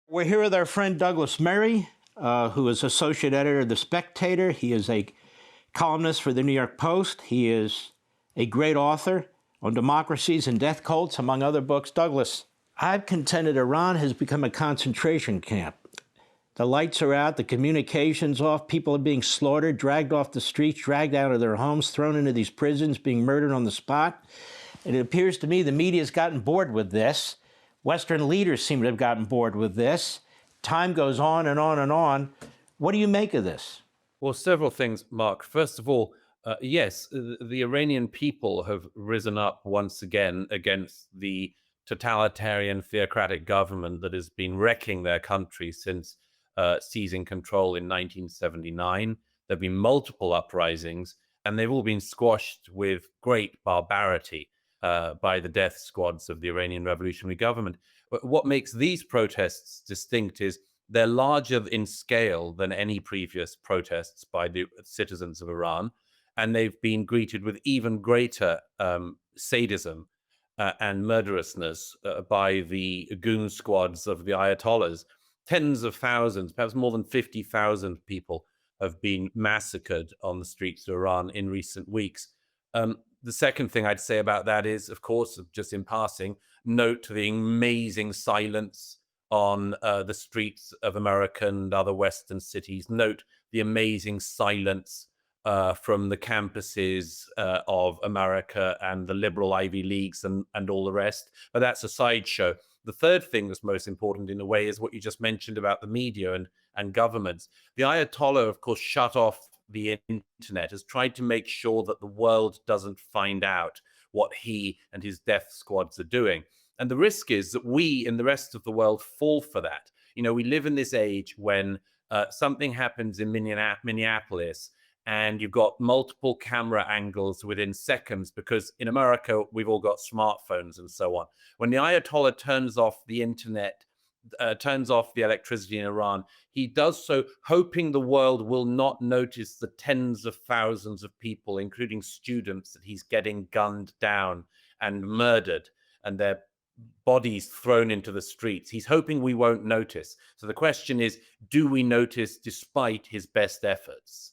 We're here with our friend Douglas Murray, who is associate editor of The Spectator. He is a columnist for the New York Post. He is a great author on democracies and death cults, among other books. Douglas, I've contended Iran has become a concentration camp. The lights are out, the communication's off, people are being slaughtered, dragged off the streets, dragged out of their homes, thrown into these prisons, being murdered on the spot. And it appears to me the media's gotten bored with this. Western leaders seem to have gotten bored with this. Time goes on and on and on. What do you make of this? Well, several things, Mark. First of all, yes, the Iranian people have risen up once again against the totalitarian, theocratic government that has been wrecking their country since seizing control in 1979. There have been multiple uprisings, and they've all been squashed with great barbarity by the death squads of the Iranian Revolutionary Government. But what makes these protests distinct is they're larger in scale than any previous protests by the citizens of Iran, and they've been greeted with even greater sadism and murderousness by the goon squads of the Ayatollahs. Tens of thousands, perhaps more than 50,000 people have been massacred on the streets of Iran in recent weeks. The second thing I'd say about that is, of course, just in passing, note the amazing silence on the streets of America and other Western cities. Note the amazing silence from the campuses of America and the liberal Ivy Leagues and all the rest. But that's a sideshow. The third thing that's most important in a way is what you just mentioned about the media and governments. The Ayatollah, of course, shut off the internet, has tried to make sure that the world doesn't find out what he and his death squads are doing. And the risk is that we in the rest of the world fall for that. You know, we live in this age when something happens in Minneapolis and you've got multiple camera angles within seconds because in America, we've all got smartphones and so on. When the Ayatollah turns off the internet, turns off the electricity in Iran, he does so hoping the world will not notice the tens of thousands of people, including students, that he's getting gunned down and murdered and their bodies thrown into the streets. He's hoping we won't notice. So the question is, do we notice despite his best efforts?